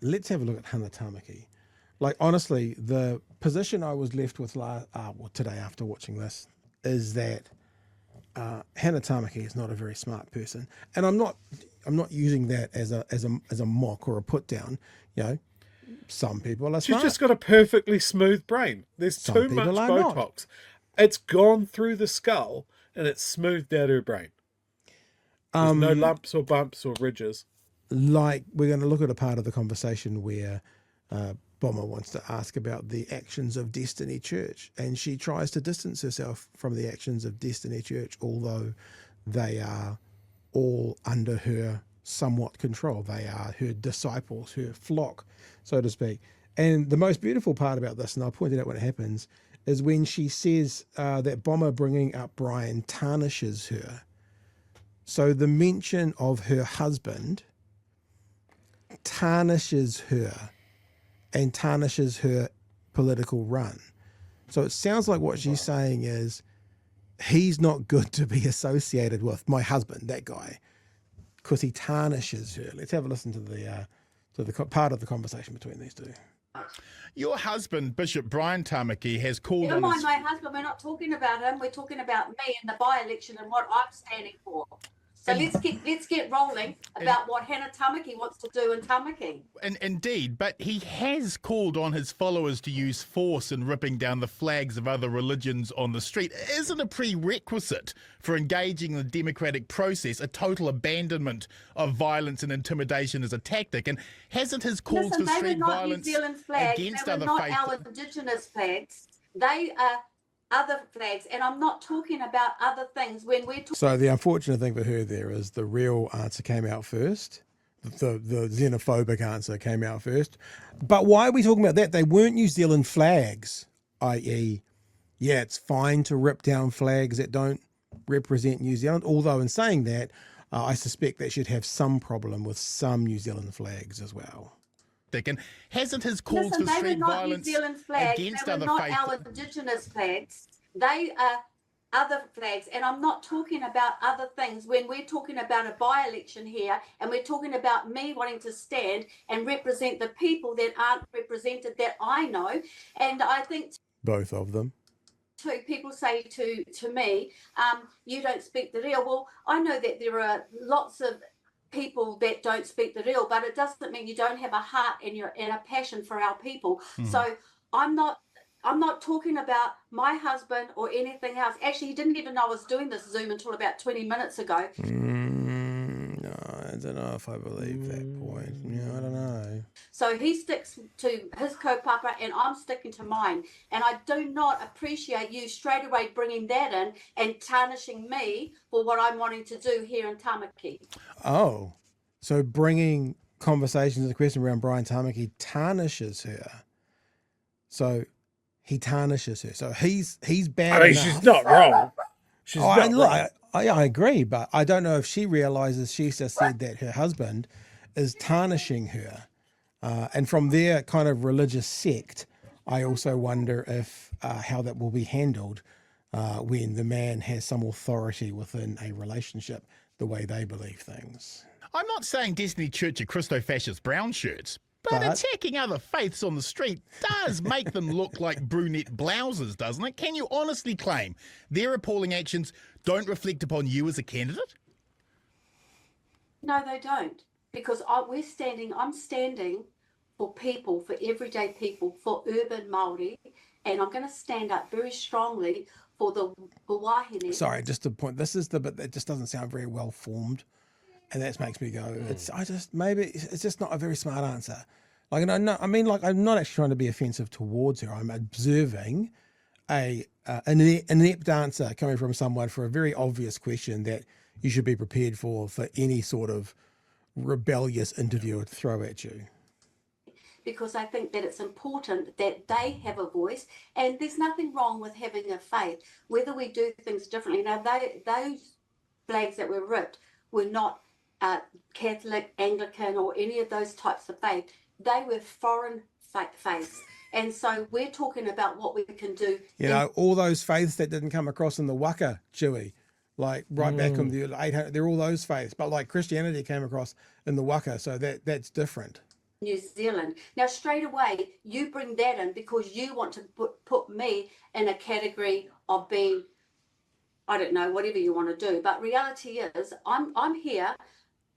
Let's have a look at Hana Tamaki. Like, honestly, the position I was left with today after watching this is that Hana Tamaki is not a very smart person, and I'm not using that as a mock or a put down. You know, some people are She's smart. just got a perfectly smooth brain. There's Some too people much are Botox. not. It's gone through the skull and it's smoothed out her brain. There's no lumps or bumps or ridges. Like, we're going to look at a part of the conversation where Bomber wants to ask about the actions of Destiny Church, and she tries to distance herself from the actions of Destiny Church, although they are all under her somewhat control. They are her disciples, her flock, so to speak. And the most beautiful part about this, and I'll point it out when it happens, is when she says that Bomber bringing up Brian tarnishes her. So the mention of her husband tarnishes her and tarnishes her political run. So it sounds like what she's saying is, he's not good to be associated with, my husband, that guy, because he tarnishes her. Let's have a listen to the part of the conversation between these two. Your husband, Bishop Brian Tamaki, has called Never on mind my husband. We're not talking about him. We're talking about me and the by-election and what I'm standing for. So let's get rolling about what Hana Tamaki wants to do in Tamaki. Indeed, but he has called on his followers to use force in ripping down the flags of other religions on the street. Isn't a prerequisite for engaging in the democratic process a total abandonment of violence and intimidation as a tactic? And hasn't his calls for street violence against other faiths? They were not our Indigenous flags. They are other flags, and I'm not talking about other things when we're talking. So the unfortunate thing for her there is the real answer came out first. The xenophobic answer came out first. But why are we talking about that? They weren't New Zealand flags, i.e., yeah, it's fine to rip down flags that don't represent New Zealand. Although in saying that, I suspect that should have some problem with some New Zealand flags as well. And hasn't his calls for street violence against other faiths? They were not our Indigenous flags. They are other flags, and I'm not talking about other things when we're talking about a by-election here, and we're talking about me wanting to stand and represent the people that aren't represented that I know. And I think both of them. People say to me, you don't speak the real. Well, I know that there are lots of people that don't speak the real, but it doesn't mean you don't have a heart and a passion for our people. So I'm not talking about my husband or anything else. Actually, he didn't even know I was doing this Zoom until about 20 minutes ago. No, I don't know if I believe that point. Yeah, I don't know. So he sticks to his kaupapa and I'm sticking to mine. And I do not appreciate you straight away bringing that in and tarnishing me for what I'm wanting to do here in Tamaki. Oh, so bringing conversations and the question around Brian Tamaki tarnishes her. So he tarnishes her. So he's bad. I mean, she's not wrong. She's not wrong. I agree, but I don't know if she realizes she's just said that her husband is tarnishing her. And from their kind of religious sect, I also wonder if how that will be handled when the man has some authority within a relationship, the way they believe things. I'm not saying Destiny Church are Christo-fascist brown shirts, but attacking other faiths on the street does make them look like brunette blouses, doesn't it? Can you honestly claim their appalling actions don't reflect upon you as a candidate? No, they don't. Because I'm standing for people, for everyday people, for urban Māori, and I'm going to stand up very strongly for the wahine. Sorry, just to point, this is the bit that just doesn't sound very well formed. And that makes me go, maybe it's just not a very smart answer. Like, I'm not actually trying to be offensive towards her. I'm observing an inept answer coming from someone for a very obvious question that you should be prepared for any sort of rebellious interviewer to throw at you. Because I think that it's important that they have a voice, and there's nothing wrong with having a faith, whether we do things differently. Now, those flags that were ripped were not Catholic, Anglican, or any of those types of faith. They were foreign faiths. And so we're talking about what we can do. You know, all those faiths that didn't come across in the Waka, Chewie, like right back in the 800, they're all those faiths. But like Christianity came across in the Waka, so that's different. New Zealand. Now, straight away, you bring that in because you want to put me in a category of being, I don't know, whatever you want to do. But reality is, I'm here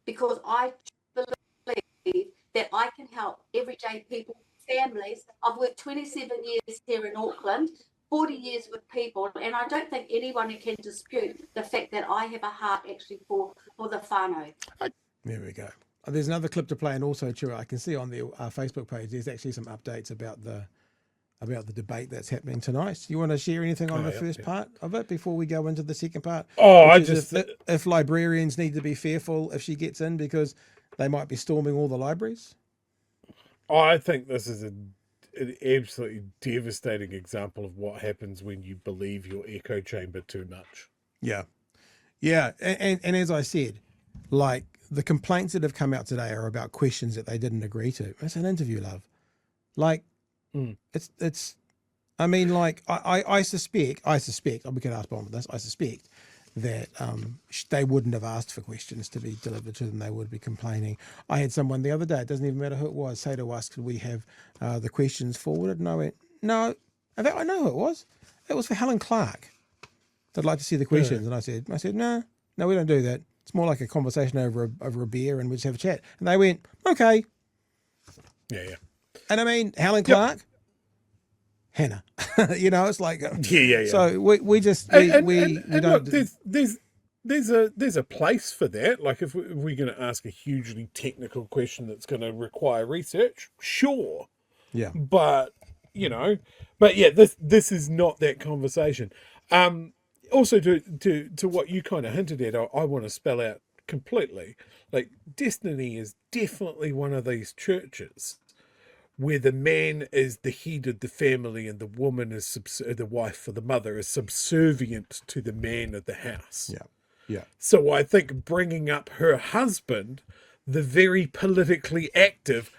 because I believe that I can help everyday people, families. I've worked 27 years here in Auckland, 40 years with people, and I don't think anyone can dispute the fact that I have a heart actually for the whānau. There we go. There's another clip to play, and also, Chewie, I can see on the Facebook page there's actually some updates about the debate that's happening tonight. Do you want to share anything on the first part of it before we go into the second part? If librarians need to be fearful if she gets in because they might be storming all the libraries. I think this is an absolutely devastating example of what happens when you believe your echo chamber too much. Yeah. And as I said, like the complaints that have come out today are about questions that they didn't agree to. It's an interview, love. Like it's. I mean, like I suspect. We can ask Bomber this. I suspect that they wouldn't have asked for questions to be delivered to them. They would be complaining. I had someone the other day, it doesn't even matter who it was, say to us, could we have the questions forwarded? And I went, no. In fact, I know who it was. It was for Helen Clark. They'd like to see the questions. And I said, no, we don't do that. It's more like a conversation over a beer and we just have a chat. And they went, okay. Yeah. And I mean, Helen Clark, Hannah, it's like, Yeah. So we don't. Look, there's a place for that. Like if we're going to ask a hugely technical question that's going to require research, sure. Yeah. But this is not that conversation. Also to what you kind of hinted at, I want to spell out completely. Like Destiny is definitely one of these churches where the man is the head of the family and the woman is the wife or the mother is subservient to the man of the house. Yeah. So I think bringing up her husband, the very politically active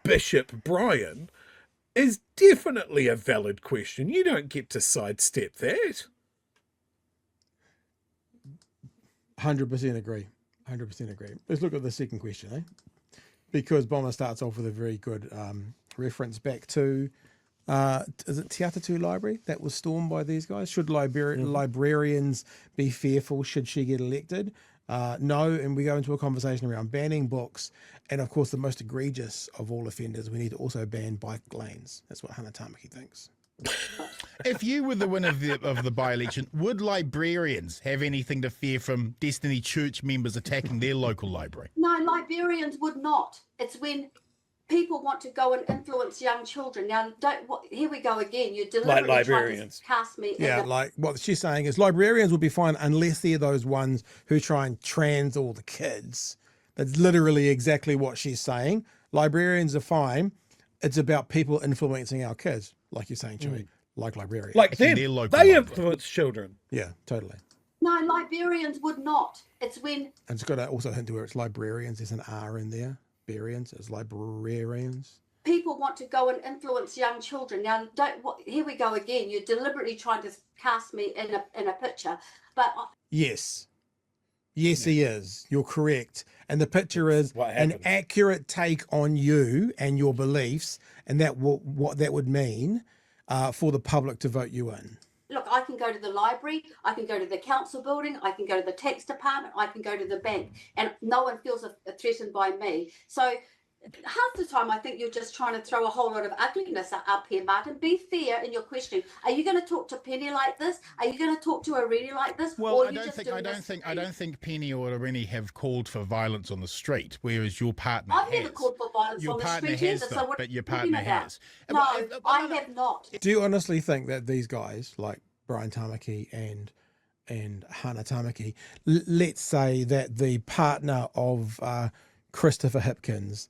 Bishop Brian, is definitely a valid question. You don't get to sidestep that. 100% agree. 100% agree. Let's look at the second question, because Bomber starts off with a very good reference back to, is it Te Atatu Library that was stormed by these guys? Should librarians be fearful should she get elected? No, and we go into a conversation around banning books, and of course the most egregious of all offenders, we need to also ban bike lanes. That's what Hana Tamaki thinks. If you were the winner of the by-election, would librarians have anything to fear from Destiny Church members attacking their local library? No, librarians would not. It's when people want to go and influence young children. Now, here we go again. You're deliberately like librarians. trying to cast me. Like what she's saying is librarians would be fine unless they're those ones who try and trans all the kids. That's literally exactly what she's saying. Librarians are fine. It's about people influencing our kids, like you're saying, Chewie, like librarians. Like them, they influence children. Yeah, totally. No, librarians would not. It's when... And it's got to also hint to where it's librarians. There's an R in there. Barians, it's librarians. People want to go and influence young children. Now, here we go again. You're deliberately trying to cast me in a picture. But Yes, he is. You're correct. And the picture is an accurate take on you and your beliefs, and what that would mean for the public to vote you in. Look, I can go to the library, I can go to the council building, I can go to the tax department, I can go to the bank, and no one feels threatened by me. So half the time I think you're just trying to throw a whole lot of ugliness up here, Martin. Be fair in your question. Are you going to talk to Penny like this? Are you going to talk to Irene like this? Well, I don't think Penny or Irene have called for violence on the street, whereas your partner has. I've never called for violence on the street either. So what but your partner has. No, I have not. Do you honestly think that these guys, like Brian Tamaki and Hana Tamaki, let's say that the partner of Christopher Hipkins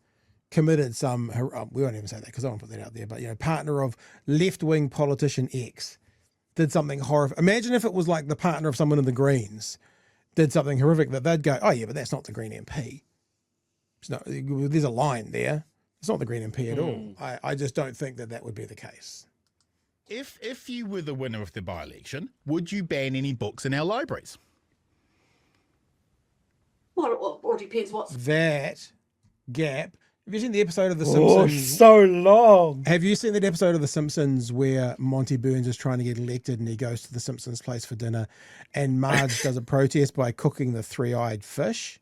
committed some, we won't even say that because I won't put that out there, but partner of left-wing politician X did something horrific. Imagine if it was like the partner of someone in the Greens did something horrific, that they'd go, oh yeah, but that's not the Green MP. There's a line there. It's not the Green MP at all. I just don't think that would be the case. If you were the winner of the by-election, would you ban any books in our libraries? Well, it all depends what's... That gap Have you seen the episode of The Oh, Simpsons? so long. Have you seen that episode of The Simpsons where Monty Burns is trying to get elected and he goes to the Simpsons place for dinner and Marge does a protest by cooking the three-eyed fish?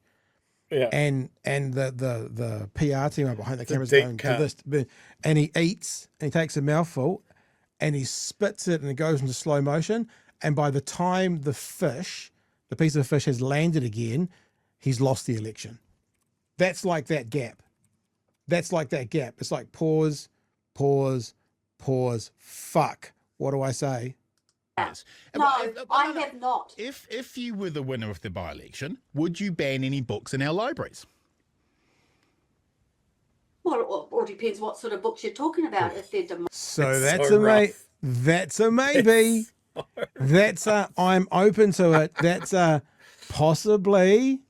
Yeah. And the PR team are behind the cameras deep going cut. to this, and he eats and he takes a mouthful and he spits it and it goes into slow motion. And by the time the piece of fish has landed again, he's lost the election. That's like that gap. It's like pause, fuck. What do I say? Yes. No, I have not. If you were the winner of the by-election, would you ban any books in our libraries? Well, it all depends what sort of books you're talking about. If they're So It's that's so a rough. that's a maybe. That's a I'm open to it. That's a possibly.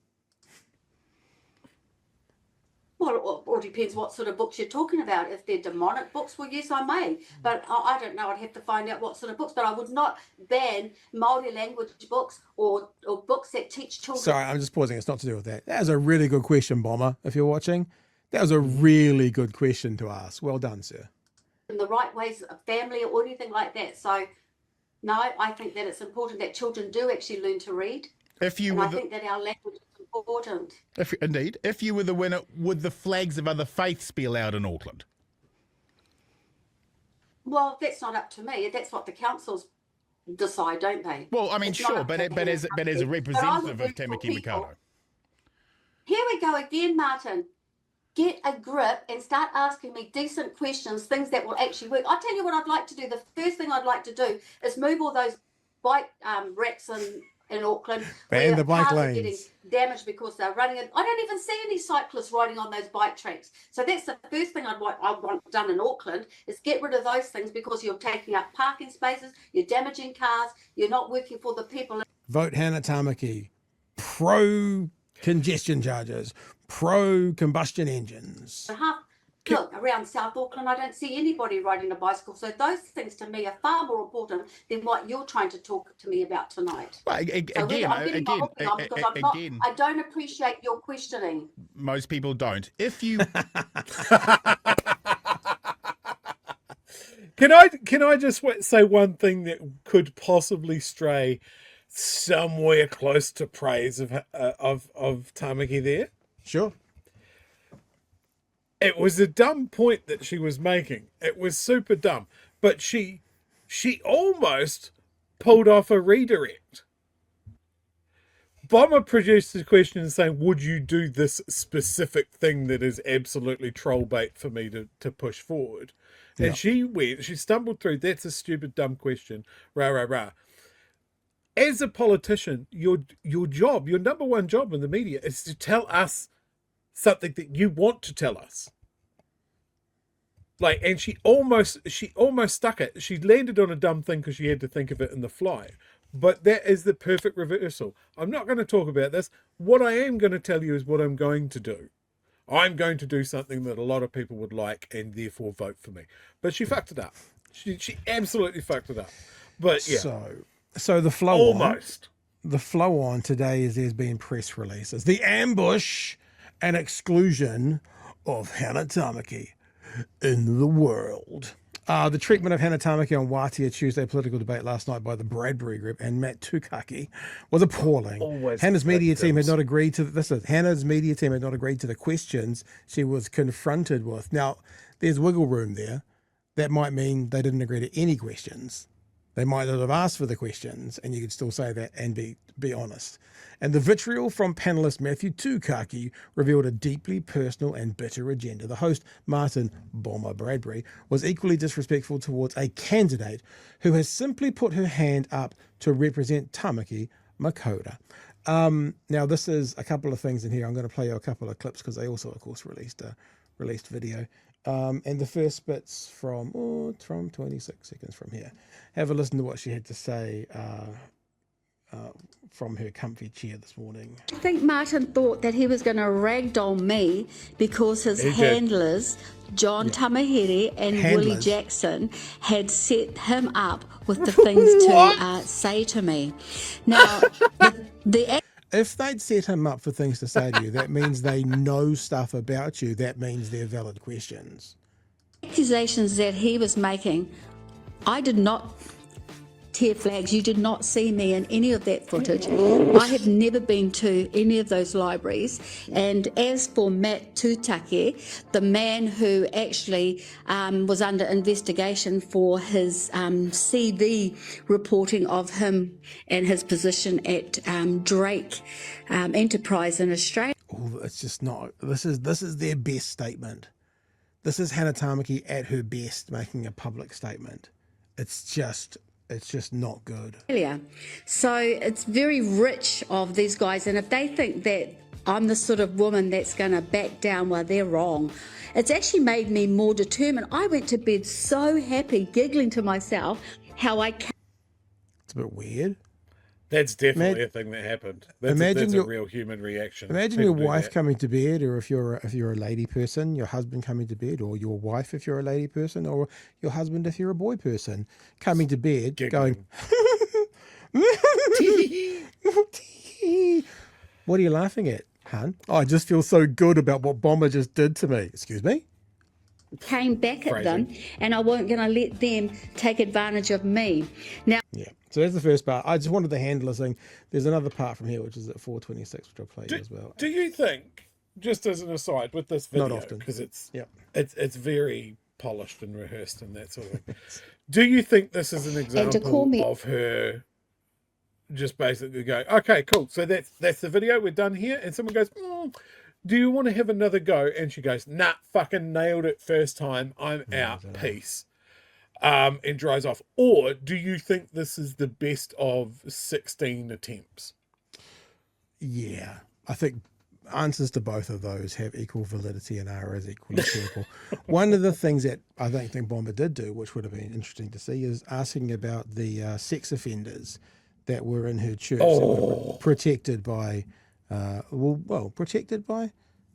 well, it all depends what sort of books you're talking about. If they're demonic books, well, yes, I may. But I don't know. I'd have to find out what sort of books. But I would not ban Māori language books or books that teach children. Sorry, I'm just pausing. It's not to do with that. That was a really good question, Bomber. If you're watching, that was a really good question to ask. Well done, sir. In the right ways of family or anything like that. So, no, I think that it's important that children do actually learn to read. If you And were I think that our language is important. if you were the winner, would the flags of other faiths be allowed in Auckland? Well, that's not up to me. That's what the councils decide, don't they? Well, I mean, It's not sure, up but to but me. as a But I would representative of work for Tamaki people. Mikado. Here we go again, Martin. Get a grip and start asking me decent questions, things that will actually work. I'll tell you what I'd like to do. The first thing I'd like to do is move all those bike racks in Auckland. Ban where the bike cars are lanes. getting damaged because they're running it. I don't even see any cyclists riding on those bike tracks. So that's the first thing I want done in Auckland is get rid of those things because you're taking up parking spaces, you're damaging cars, you're not working for the people. Vote Hannah Tamaki. Pro congestion charges. Pro combustion engines. Look, around South Auckland, I don't see anybody riding a bicycle. So those things to me are far more important than what you're trying to talk to me about tonight. Well, So again, I'm getting my hooking on because I don't appreciate your questioning. most people don't. If you Can I just say one thing that could possibly stray somewhere close to praise of Tamaki there? Sure. It was a dumb point that she was making. It was super dumb, but she almost pulled off a redirect. Bomber produced a question saying, would you do this specific thing that is absolutely troll bait for me to push forward? And she stumbled through, that's a stupid, dumb question, rah, rah, rah. As a politician, your job, your number one job in the media is to tell us something that you want to tell us. Like, and she almost stuck it. She landed on a dumb thing because she had to think of it in the fly. But that is the perfect reversal. I'm not going to talk about this. What I am going to tell you is what I'm going to do. I'm going to do something that a lot of people would like and therefore vote for me. But she fucked it up. She absolutely fucked it up. But yeah. So the flow Almost. The flow on today is there's been press releases. The ambush and exclusion of Hannah Tamaki in the world. The treatment of Hannah Tamaki on Wātea Tuesday political debate last night by the Bradbury Group and Matt Tukaki was appalling. Hannah's media team had not agreed to Hannah's media team had not agreed to the questions she was confronted with. Now, there's wiggle room there. That might mean they didn't agree to any questions. They might not have asked for the questions, and you could still say that and be honest. And the vitriol from panellist Matthew Tukaki revealed a deeply personal and bitter agenda. The host, Martin Bomber Bradbury, was equally disrespectful towards a candidate who has simply put her hand up to represent Tamaki Makota. Now, this is a couple of things in here. I'm going to play you a couple of clips because they also, of course, released video. And the first bit's from 26 seconds from here. Have a listen to what she had to say from her comfy chair this morning. I think Martin thought that he was going to ragdoll me because his handlers, John Tamahere and Willie Jackson, had set him up with the things to say to me. Now, If they'd set him up for things to say to you, that means they know stuff about you. That means they're valid questions. Accusations that he was making, I did not tear flags. You did not see me in any of that footage. I have never been to any of those libraries. And as for Matt Tutake, the man who actually was under investigation for his CV reporting of him and his position at Drake Enterprise in Australia. Oh, it's just not. This is their best statement. This is Hannah Tamaki at her best making a public statement. It's just not good. So it's very rich of these guys, and if they think that I'm the sort of woman that's going to back down, well, they're wrong. It's actually made me more determined. I went to bed so happy, giggling to myself how I came. It's a bit weird. That's definitely a thing that happened. That's a real human reaction. Imagine your wife coming to bed, or if you're a lady person, your husband coming to bed, or your wife if you're a lady person, or your husband if you're a boy person, coming to bed going, what are you laughing at, hun? Oh, I just feel so good about what Bomber just did to me. Excuse me? Came back at them, and I wasn't going to let them take advantage of me. Now, yeah. So that's the first part. I just wanted the handler thing. There's another part from here, which is at 4:26, which I'll play you as well. Do you think, just as an aside with this video, Not often, because it's very polished and rehearsed and that sort of thing, do you think this is an example of her just basically going, okay, cool, so that's the video, we're done here, and someone goes, do you want to have another go? And she goes, nah, fucking nailed it first time, I'm out, peace. And drives off? Or do you think this is the best of 16 attempts? Yeah, I think answers to both of those have equal validity and are as equally critical. One of the things that I don't think Bomber did do, which would have been interesting to see, is asking about the sex offenders that were in her church that were protected by,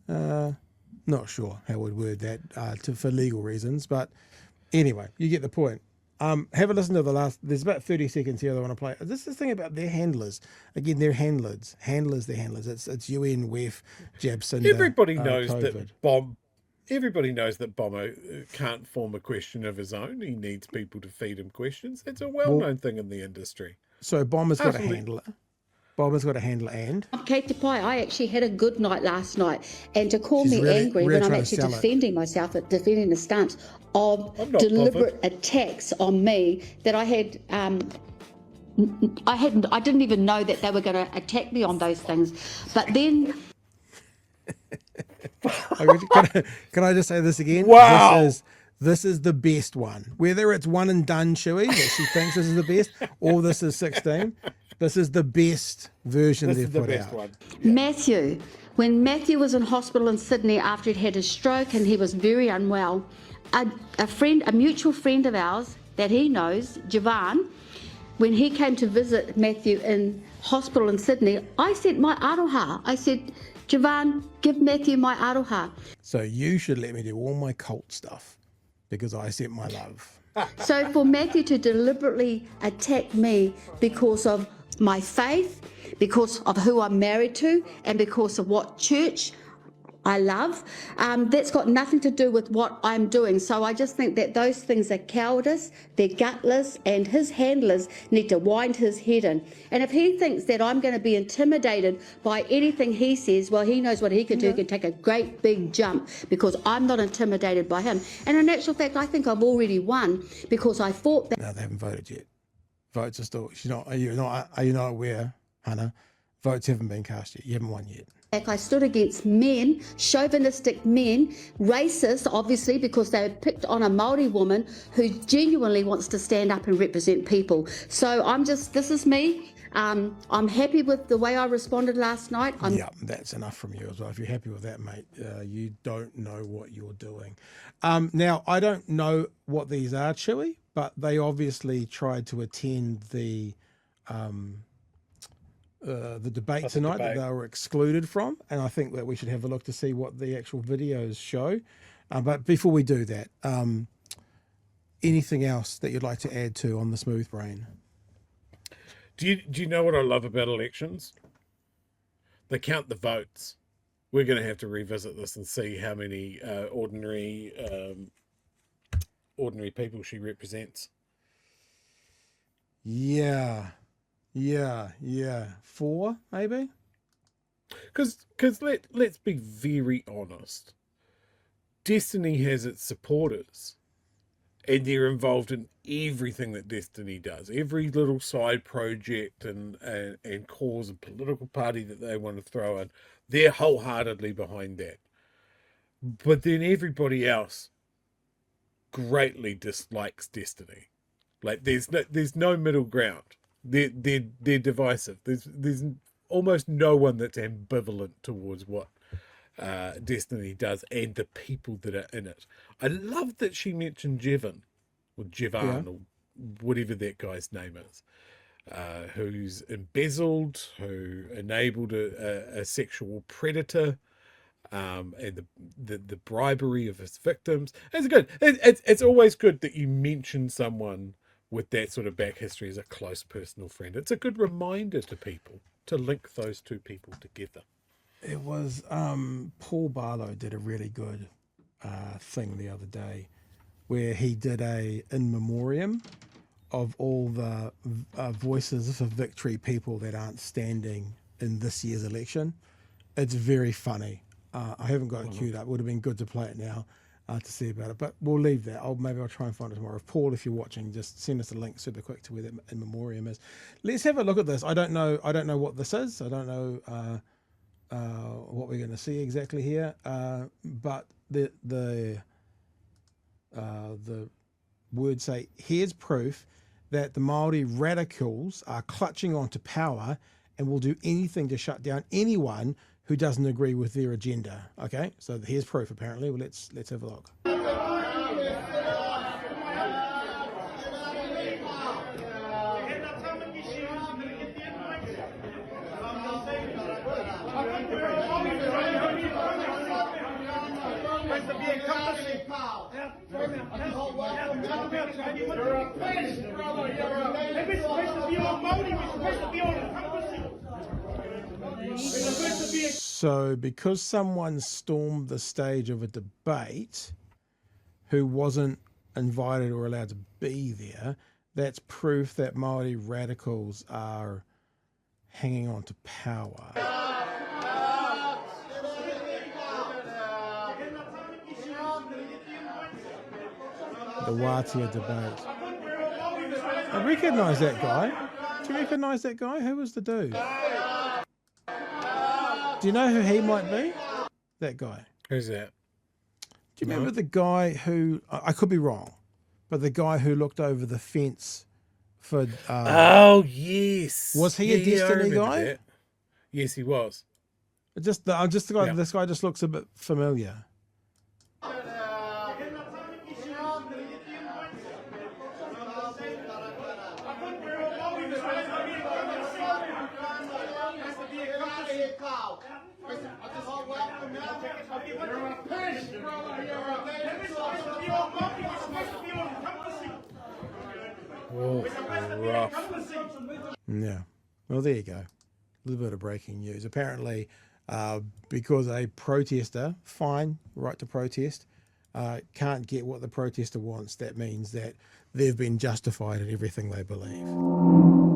not sure how we'd word that for legal reasons, but anyway, you get the point. Have a listen to the last. There's about 30 seconds here that I want to play. This is the thing about their handlers. Again, they're handlers. They're handlers. It's UN, WEF, Jabson. Everybody knows Everybody knows that Bomber can't form a question of his own. He needs people to feed him questions. It's a well-known thing in the industry. So Bomber's got a handler. And Kate DePie, I actually had a good night last night, and to call me angry when I'm actually defending myself, defending the stance of deliberate attacks on me that I didn't even know that they were going to attack me on those things, but then. Can I just say this again? Wow. This is the best one. Whether it's one and done Chewie that she thinks this is the best, or this is 16. This is the best version they've put out. One. Yeah. Matthew, when Matthew was in hospital in Sydney after he'd had a stroke and he was very unwell, a mutual friend of ours that he knows, Javan, when he came to visit Matthew in hospital in Sydney, I sent my aroha. I said, Javan, give Matthew my aroha. So you should let me do all my cult stuff because I sent my love. So for Matthew to deliberately attack me because of my faith, because of who I'm married to, and because of what church I love, that's got nothing to do with what I'm doing. So I just think that those things are cowardice, they're gutless, and his handlers need to wind his head in. And if he thinks that I'm going to be intimidated by anything he says, well, he knows what he can do. He can take a great big jump because I'm not intimidated by him. And in actual fact, I think I've already won because I thought that... No, they haven't voted yet. Votes are still... Are you not aware, Hannah? Votes haven't been cast yet. You haven't won yet. I stood against men, chauvinistic men, racist, obviously, because they picked on a Māori woman who genuinely wants to stand up and represent people. So this is me. I'm happy with the way I responded last night. Yeah, that's enough from you as well. If you're happy with that, mate, you don't know what you're doing. Now, I don't know what these are, Chewie, but they obviously tried to attend the debate tonight that they were excluded from, and I think that we should have a look to see what the actual videos show. But before we do that, anything else that you'd like to add to on the Smooth Brain? Do you know what I love about elections? They count the votes. We're going to have to revisit this and see how many ordinary people she represents. Yeah. 4, maybe? Because let's be very honest. Destiny has its supporters, and they're involved in everything that Destiny does. Every little side project and cause and political party that they want to throw in, they're wholeheartedly behind that. But then everybody else greatly dislikes Destiny. Like there's no middle ground. They're divisive. There's almost no one that's ambivalent towards what Destiny does and the people that are in it. I love that she mentioned Jevan, or Jevan, or whatever that guy's name is, who's embezzled, who enabled a sexual predator, and the bribery of his victims. It's good. It's always good that you mention someone with that sort of back history as a close personal friend. It's a good reminder to people to link those two people together. It was Paul Barlow did a really good thing the other day where he did a in memoriam of all the voices for victory people that aren't standing in this year's election. It's very funny. I haven't got it queued up. It would have been good to play it now to see about it, but we'll leave that. Maybe I'll try and find it tomorrow. Paul, if you're watching, just send us a link super quick to where that in memoriam is. Let's have a look at this. I don't know what this is. I don't know what we're going to see exactly here, but the words say, here's proof that the Māori radicals are clutching onto power and will do anything to shut down anyone who doesn't agree with their agenda. Okay, so here's proof apparently. Well, let's have a look. So because someone stormed the stage of a debate who wasn't invited or allowed to be there, that's proof that Māori radicals are hanging on to power. The Wātia debate. I recognise that guy. Do you recognise that guy? Who was the dude? Do you know who he might be? That guy. Who's that? Do you remember the guy who, I could be wrong, but the guy who looked over the fence for... oh, yes. Was he a Destiny guy? That. Yes, he was. This guy just looks a bit familiar. Oh, rough. Yeah. Well, there you go. A little bit of breaking news. Apparently, because a protester, fine, right to protest, can't get what the protester wants, that means that they've been justified in everything they believe.